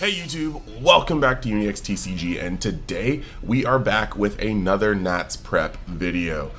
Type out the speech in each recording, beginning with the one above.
Hey YouTube, welcome back to UniXTCG, and today we are back with another Nats Prep video.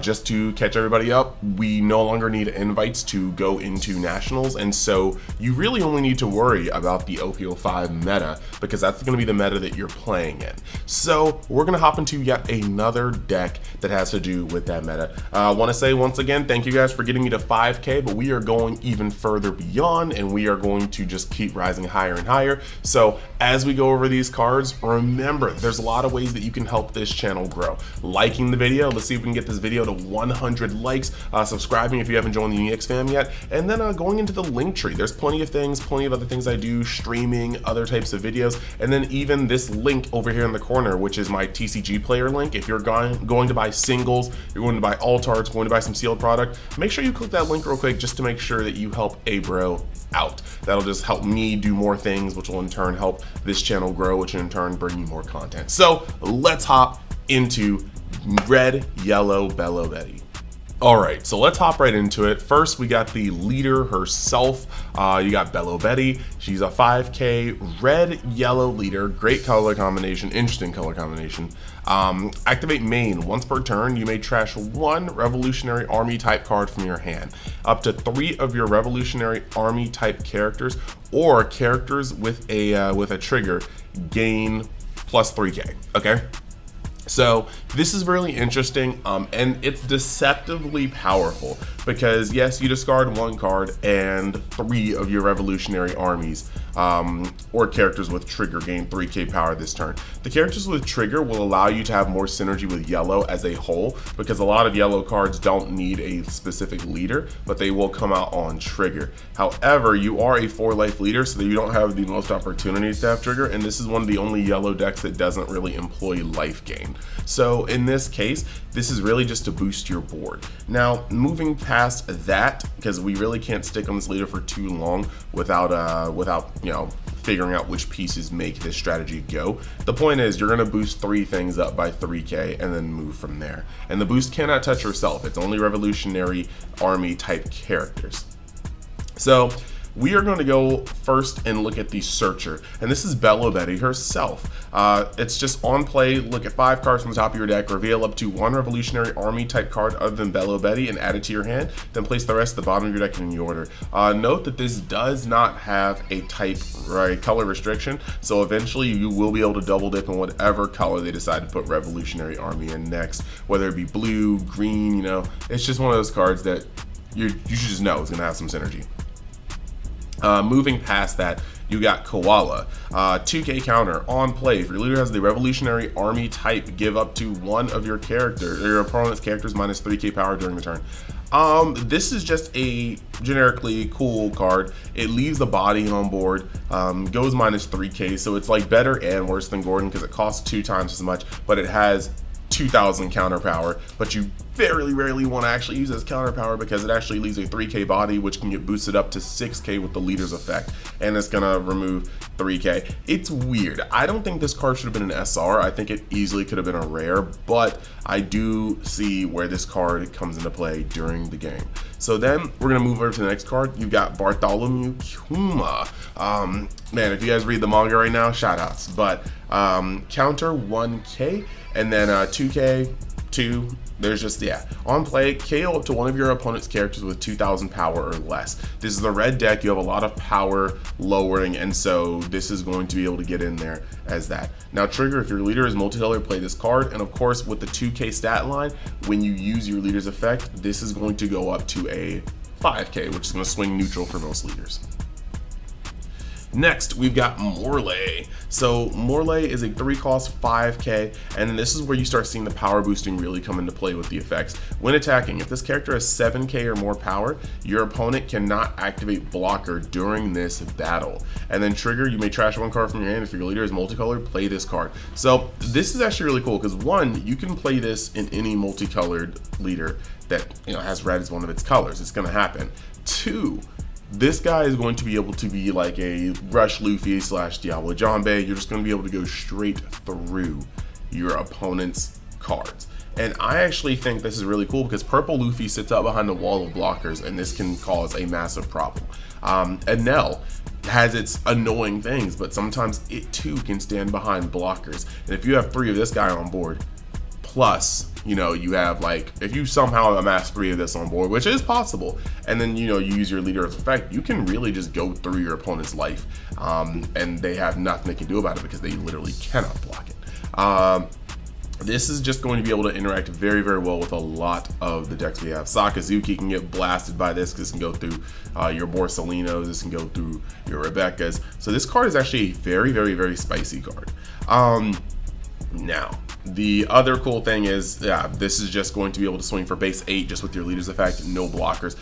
Just to catch everybody up, we no longer need invites to go into Nationals, and so you really only need to worry about the OP05 meta, because that's going to be the meta that you're playing in. So we're going to hop into yet another deck that has to do with that meta. I want to say once again, thank you guys for getting me to 5K, but we are going even further beyond, and we are going to just keep rising higher and higher. So as we go over these cards, remember, there's a lot of ways that you can help this channel grow. Liking the video, let's see if we can get this video to 100 likes, subscribing if you haven't joined the Unix fam yet, and then going into the link tree. There's plenty of things, plenty of other things I do, streaming, other types of videos, and then even this link over here in the corner, which is my TCG player link. If you're going to buy singles, you're going to buy alt arts, going to buy some sealed product, make sure you click that link real quick just to make sure that you help a bro out. That'll just help me do more things, which will in turn help this channel grow, which in turn bring you more content. So let's hop into red, yellow, Belo Betty. All right, so let's hop right into it. First, we got the leader herself. You got Belo Betty. She's a 5K red, yellow leader. Great color combination, interesting color combination. Activate main. Once per turn, you may trash one Revolutionary Army type card from your hand. Up to 3 of your Revolutionary Army type characters or characters with a trigger gain plus 3K. Okay. So this is really interesting, and it's deceptively powerful because yes, you discard 1 card and 3 of your Revolutionary Armies or characters with trigger gain 3K power this turn. The characters with trigger will allow you to have more synergy with yellow as a whole, because a lot of yellow cards don't need a specific leader, but they will come out on trigger. However, you are a 4-life leader, so that you don't have the most opportunities to have trigger, and this is one of the only yellow decks that doesn't really employ life gain. So in this case, this is really just to boost your board. Now, moving past that, because we really can't stick on this leader for too long without figuring out which pieces make this strategy go. The point is, you're gonna boost 3 things up by 3K and then move from there. And the boost cannot touch herself. It's only Revolutionary Army type characters. So we are going to go first and look at the Searcher, and this is Belo Betty herself. It's just on play, look at 5 cards from the top of your deck, reveal up to 1 Revolutionary Army type card other than Belo Betty and add it to your hand, then place the rest at the bottom of your deck in the order. Note that this does not have a type or a color restriction, so eventually you will be able to double dip in whatever color they decide to put Revolutionary Army in next, whether it be blue, green, it's just one of those cards that you should just know it's going to have some synergy. Moving past that, you got Koala. 2K counter on play. If your leader has the Revolutionary Army type, give up to 1 of your opponent's characters minus 3K power during the turn. This is just a generically cool card. It leaves the body on board, goes minus 3K, so it's like better and worse than Gordon because it costs 2 times as much, but it has 2,000 counter power, but you very rarely want to actually use this counter power because it actually leaves a 3K body, which can get boosted up to 6K with the leader's effect, and it's gonna remove 3K. It's weird. I don't think this card should have been an SR. I think it easily could have been a rare, but I do see where this card comes into play during the game. So then we're gonna move over to the next card. You've got Bartholomew Kuma. Man, if you guys read the manga right now, shout outs. But counter 1K and then 2K, 2. There's just, on play, KO up to 1 of your opponent's characters with 2,000 power or less. This is the red deck. You have a lot of power lowering, and so this is going to be able to get in there as that. Now, trigger, if your leader is multicolor, play this card, and of course, with the 2K stat line, when you use your leader's effect, this is going to go up to a 5K, which is going to swing neutral for most leaders. Next, we've got Mlay. So Mlay is a 3-cost 5K, and this is where you start seeing the power boosting really come into play with the effects. When attacking, if this character has 7K or more power, your opponent cannot activate blocker during this battle. And then trigger, you may trash 1 card from your hand. If your leader is multicolored, play this card. So this is actually really cool because 1, you can play this in any multicolored leader that has red as one of its colors. It's going to happen. 2, this guy is going to be able to be like a Rush Luffy / Diablo Jambe. You're just going to be able to go straight through your opponent's cards. And I actually think this is really cool because Purple Luffy sits out behind a wall of blockers, and this can cause a massive problem. Enel has its annoying things, but sometimes it too can stand behind blockers. And if you have 3 of this guy on board, plus, you know, you have like, if you somehow amass 3 of this on board, which is possible, and then, you know, you use your leader as effect, you can really just go through your opponent's life, and they have nothing they can do about it because they literally cannot block it. This is just going to be able to interact very, very well with a lot of the decks we have. Sakazuki can get blasted by this because this can go through your Borsalinos, this can go through your Rebecca's. So this card is actually a very, very, very spicy card. Now, the other cool thing is, this is just going to be able to swing for base 8 just with your leader's effect, no blockers.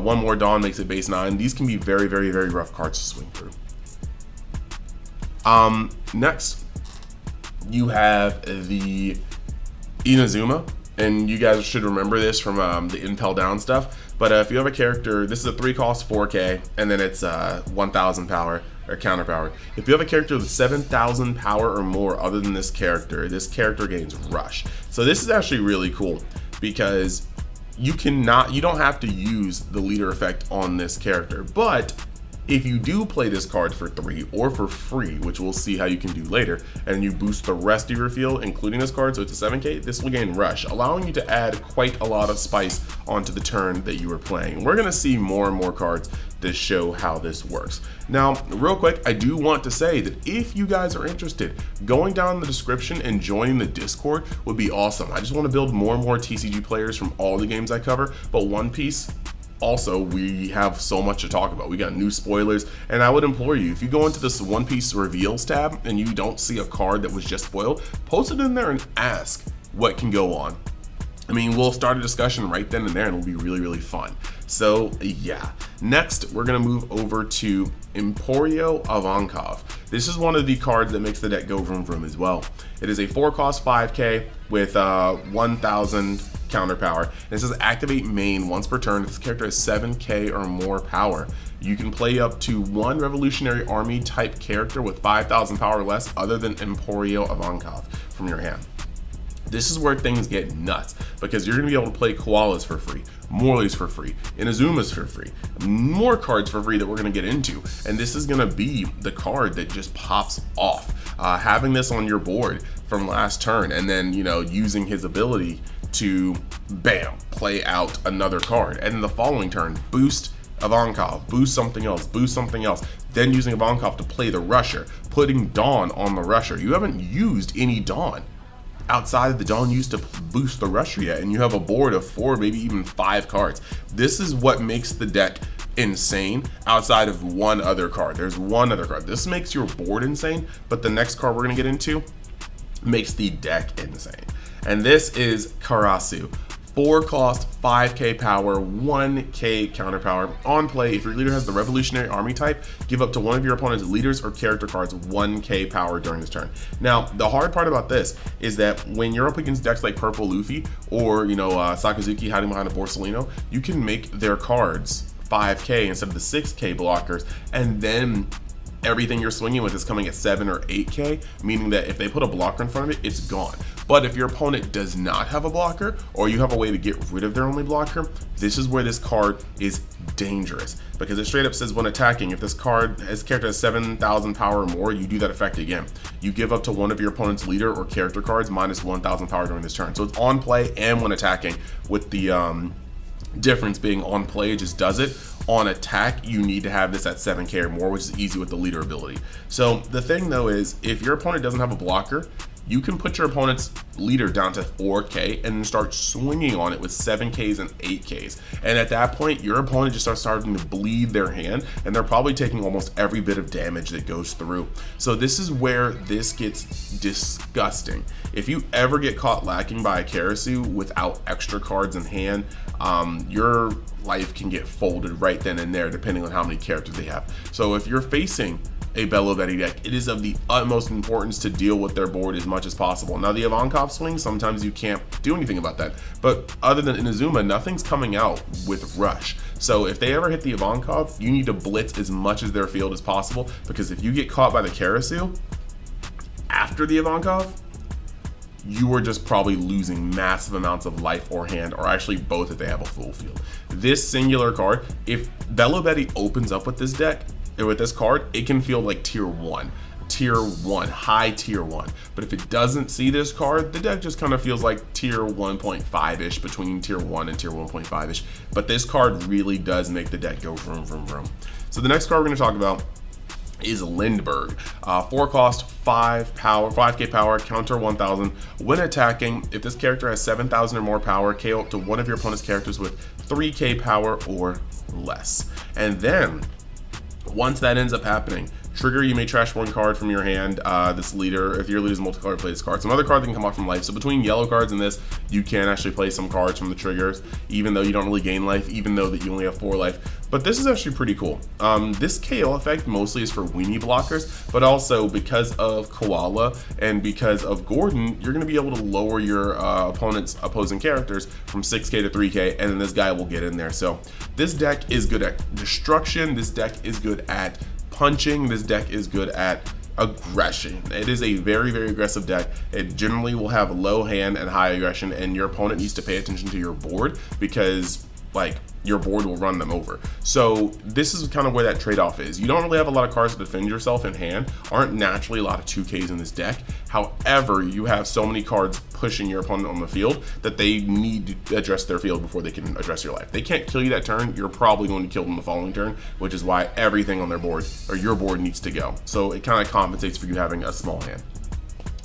One more Dawn makes it base 9. These can be very, very, very rough cards to swing through. Next, you have the Inazuma, and you guys should remember this from the Impel Down stuff. But if you have a character, this is a 3-cost 4K, and then it's 1,000 power or counter power. If you have a character with 7,000 power or more other than this character gains Rush. So this is actually really cool because you don't have to use the leader effect on this character, but if you do play this card for 3 or for free, which we'll see how you can do later, and you boost the rest of your field, including this card, so it's a 7K, this will gain Rush, allowing you to add quite a lot of spice onto the turn that you are playing. We're going to see more and more cards that show how this works. Now, real quick, I do want to say that if you guys are interested, going down in the description and joining the Discord would be awesome. I just want to build more and more TCG players from all the games I cover, but One Piece, also, we have so much to talk about. We got new spoilers, and I would implore you, if you go into this One Piece reveals tab and you don't see a card that was just spoiled, post it in there and ask what can go on. I mean, we'll start a discussion right then and there, and it'll be really, really fun. So yeah, next we're gonna move over to Emporio Ivankov. This is one of the cards that makes the deck go vroom vroom as well. It is a 4-cost 5K with 1,000 counter power. And it says activate main once per turn if this character has 7K or more power. You can play up to 1 Revolutionary Army type character with 5,000 power or less other than Emporio Ivankov from your hand. This is where things get nuts because you're going to be able to play koalas for free, Morleys for free, Inazumas for free, more cards for free that we're going to get into. And this is going to be the card that just pops off. Having this on your board from last turn and then, you know, using his ability to, bam, play out another card. And then the following turn, boost Ivankov, boost something else, then using Ivankov to play the Rusher, putting Dawn on the Rusher. You haven't used any Dawn outside of the Dawn used to boost the Rusher yet, and you have a board of 4, maybe even 5 cards. This is what makes the deck insane outside of one other card. There's one other card. This makes your board insane, but the next card we're gonna get into makes the deck insane. And this is Karasu. 4-cost, 5K power, 1K counter power. On play, if your leader has the Revolutionary Army type, give up to one of your opponent's leaders or character cards 1K power during this turn. Now, the hard part about this is that when you're up against decks like Purple Luffy or, you know, Sakazuki hiding behind a Borsalino, you can make their cards 5K instead of the 6K blockers, and then everything you're swinging with is coming at 7 or 8K, meaning that if they put a blocker in front of it, it's gone. But if your opponent does not have a blocker, or you have a way to get rid of their only blocker, this is where this card is dangerous, because it straight up says when attacking, if this character has 7,000 power or more, you do that effect again. You give up to one of your opponent's leader or character cards minus 1,000 power during this turn. So it's on play and when attacking, with the difference being on play, it just does it. On attack, you need to have this at 7K or more, which is easy with the leader ability. So the thing though is, if your opponent doesn't have a blocker, you can put your opponent's leader down to 4K and then start swinging on it with 7Ks and 8Ks. And at that point, your opponent just starting to bleed their hand, and they're probably taking almost every bit of damage that goes through. So this is where this gets disgusting. If you ever get caught lacking by a Karasu without extra cards in hand, your life can get folded right then and there, depending on how many characters they have. So if you're facing a Belo deck, it is of the utmost importance to deal with their board as much as possible. Now the Ivankov swing, sometimes you can't do anything about that, but other than Inazuma, nothing's coming out with Rush. So if they ever hit the Ivankov, you need to blitz as much as their field as possible, because if you get caught by the Karasu after the Ivankov, you are just probably losing massive amounts of life or hand, or actually both if they have a full field. This singular card, if Belo opens up with this deck, with this card, it can feel like tier 1. Tier 1, high tier 1. But if it doesn't see this card, the deck just kind of feels like tier 1.5-ish, between tier 1 and tier 1.5-ish. But this card really does make the deck go vroom, vroom, vroom. So the next card we're going to talk about is Lindberg. 4 cost, 5k power, counter 1000. When attacking, if this character has 7000 or more power, KO up to one of your opponent's characters with 3k power or less. And then, once that ends up happening, trigger, you may trash 1 card from your hand. This leader, if your leader is multicolor, play this card. Some other card that can come off from life. So between yellow cards and this, you can actually play some cards from the triggers, even though you don't really gain life, even though that you only have 4 life. But this is actually pretty cool. This KO effect mostly is for weenie blockers, but also because of Koala and because of Gordon, you're going to be able to lower your opponent's opposing characters from 6k to 3k, and then this guy will get in there. So this deck is good at destruction. This deck is good at punching. This deck is good at aggression. It is a very, very aggressive deck. It generally will have low hand and high aggression, and your opponent needs to pay attention to your board because, like, your board will run them over. So this is kind of where that trade-off is. You don't really have a lot of cards to defend yourself in hand. Aren't naturally a lot of 2Ks in this deck. However, you have so many cards pushing your opponent on the field that they need to address their field before they can address your life. They can't kill you that turn. You're probably going to kill them the following turn, which is why everything on their board, or your board, needs to go. So it kind of compensates for you having a small hand.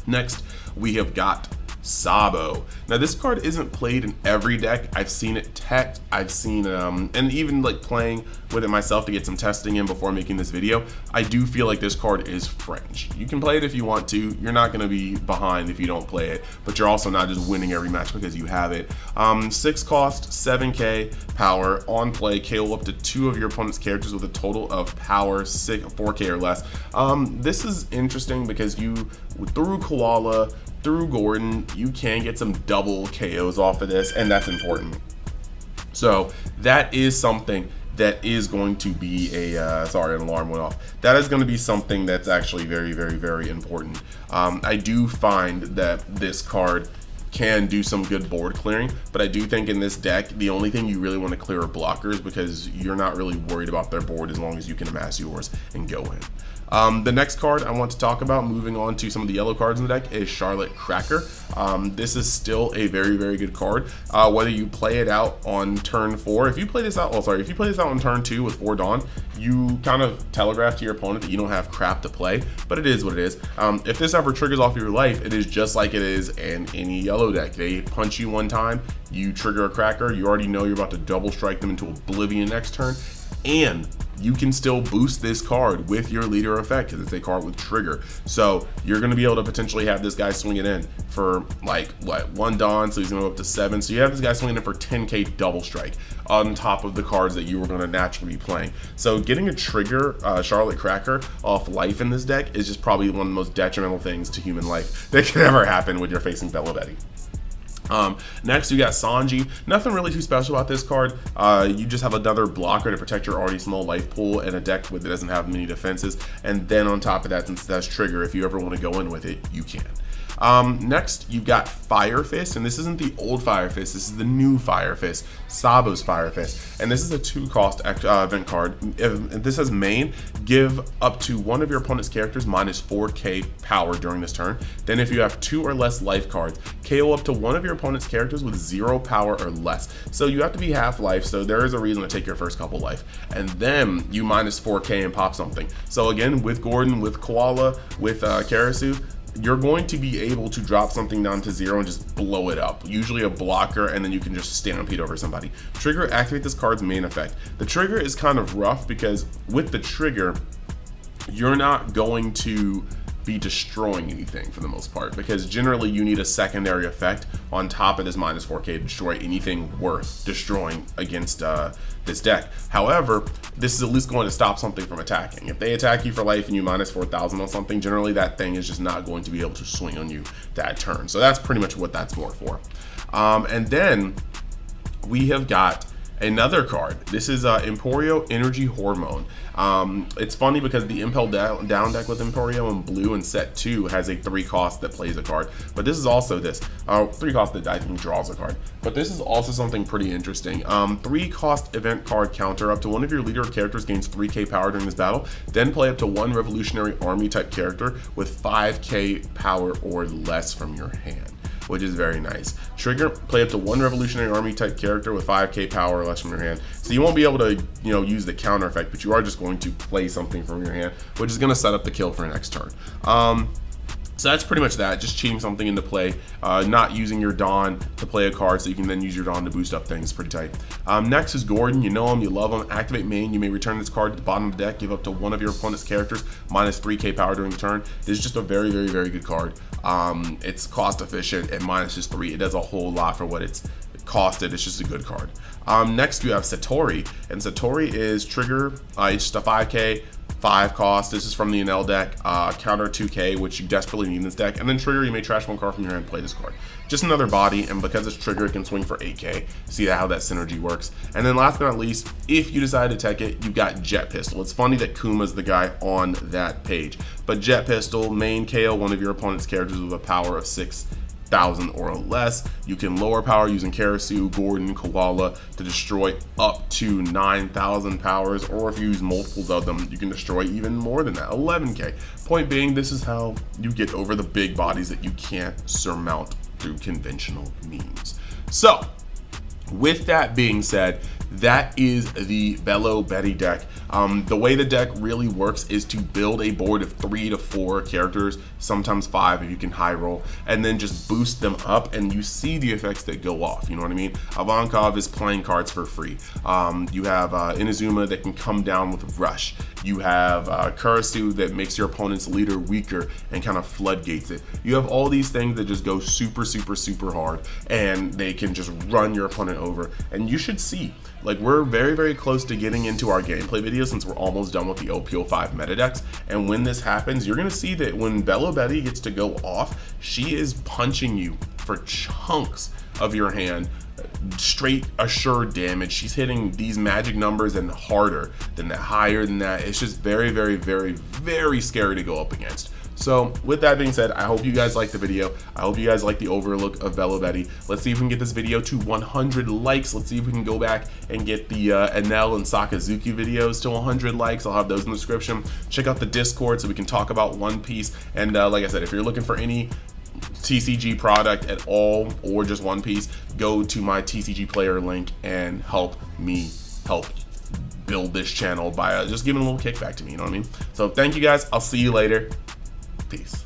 Next, we have got Sabo. Now this card isn't played in every deck. I've seen it teched, I've seen and even like playing with it myself to get some testing in before making this video. I do feel like this card is French. You can play it if you want to. You're not going to be behind if you don't play it, but you're also not just winning every match because you have it. 6 cost, 7k power, on play, KO up to 2 of your opponent's characters with a total of power 4k or less. This is interesting because you, through Koala, through Gordon, you can get some double KOs off of this, and that's important. So that is something that is going to be a, sorry, an alarm went off. That is going to be something that's actually very, very, very important. I do find that this card can do some good board clearing, but I do think in this deck, the only thing you really want to clear are blockers because you're not really worried about their board as long as you can amass yours and go in. The next card I want to talk about, moving on to some of the yellow cards in the deck, is Charlotte Cracker. This is still a very, very good card. Whether you play it out on turn 4, if you play this out, if you play this out on turn 2 with 4 Dawn, you kind of telegraph to your opponent that you don't have crap to play, but it is what it is. If this ever triggers off your life, it is just like it is in any yellow deck. They punch you one time, you trigger a Cracker, you already know you're about to double strike them into oblivion next turn, and you can still boost this card with your leader effect because it's a card with trigger. So you're going to be able to potentially have this guy swing it in for like what, 1 Dawn, so he's going to go up to 7. So you have this guy swinging in for 10k double strike on top of the cards that you were going to naturally be playing. So getting a trigger Charlotte Cracker off life in this deck is just probably one of the most detrimental things to human life that could ever happen when you're facing Belo. Next you got Sanji. Nothing really too special about this card. You just have another blocker to protect your already small life pool and a deck that doesn't have many defenses, and then on top of that, since that's trigger, if you ever want to go in with it, you can. Next you've got Fire Fist, and this isn't the old Fire Fist, this is the new Fire Fist, Sabo's Fire Fist, and this is a 2 cost event card. This has main, give up to one of your opponent's characters minus 4k power during this turn. Then if you have 2 or less life cards, KO up to one of your opponent's characters with 0 power or less. So you have to be half life, so there is a reason to take your first couple life, and then you minus 4k and pop something. So again, with Gordon, with Koala, with Karasu, you're going to be able to drop something down to 0 and just blow it up. Usually a blocker, and then you can just stampede over somebody. Trigger, activate this card's main effect. The trigger is kind of rough because with the trigger, you're not going to be destroying anything for the most part, because generally you need a secondary effect on top of this minus 4k to destroy anything worth destroying against this deck. However, this is at least going to stop something from attacking. If they attack you for life and you minus 4,000 on something, generally that thing is just not going to be able to swing on you that turn. So that's pretty much what that's more for. And then we have got another card. This is Emporio Energy Hormone. It's funny because the Impel down deck with Emporio in blue and set 2 has a 3 cost that plays a card. But this is also 3 cost that I think draws a card. But this is also something pretty interesting. 3 cost event card counter. Up to one of your leader characters gains 3k power during this battle. Then play up to 1 Revolutionary Army type character with 5k power or less from your hand, which is very nice. Trigger, play up to 1 Revolutionary Army type character with 5k power or less from your hand. So you won't be able to, use the counter effect, but you are just going to play something from your hand, which is going to set up the kill for next turn. So that's pretty much that, just cheating something into play, not using your Dawn to play a card so you can then use your Dawn to boost up things. Pretty tight. Next is Gordon. You know him, you love him. Activate main. You may return this card to the bottom of the deck. Give up to one of your opponent's characters minus 3k power during the turn. This is just a very, very, very good card. It's cost efficient and minus just 3. It does a whole lot for what it's costed. It's just a good card. Next you have Satori, and Satori is trigger. It's just a 5k. 5 cost. This is from the NL deck. Counter 2k, which you desperately need in this deck. And then trigger, you may trash 1 card from your hand and play this card. Just another body, and because it's trigger, it can swing for 8k. See how that synergy works. And then last but not least, if you decide to tech it, you've got Jet Pistol. It's funny that Kuma's the guy on that page. But Jet Pistol, main KO one of your opponent's characters with a power of 6,000 or less. You can lower power using Karasu, Gordon, Koala to destroy up to 9,000 powers, or if you use multiples of them, you can destroy even more than that, 11k. Point being, this is how you get over the big bodies that you can't surmount through conventional means. So, with that being said, that is the Belo deck. The way the deck really works is to build a board of 3 to 4 characters, sometimes 5 if you can high roll, and then just boost them up, and you see the effects that go off. You know what I mean? Ivankov is playing cards for free. You have Inazuma that can come down with Rush. You have Karasu that makes your opponent's leader weaker and kind of floodgates it. You have all these things that just go super, super, super hard, and they can just run your opponent over. And you should see, like, we're very, very close to getting into our gameplay video since we're almost done with the OPO5 meta decks. And when this happens, you're going to see that when Belo gets to go off, she is punching you for chunks of your hand, straight assured damage. She's hitting these magic numbers and harder than that, higher than that. It's just very, very, very, very scary to go up against. So with that being said, I hope you guys liked the video. I hope you guys like the overlook of Belo. Let's see if we can get this video to 100 likes. Let's see if we can go back and get the Enel and Sakazuki videos to 100 likes. I'll have those in the description. Check out the Discord so we can talk about One Piece. And like I said, if you're looking for any TCG product at all or just One Piece, go to my TCG player link and help me help build this channel by just giving a little kickback to me, you know what I mean? So thank you guys. I'll see you later. Peace.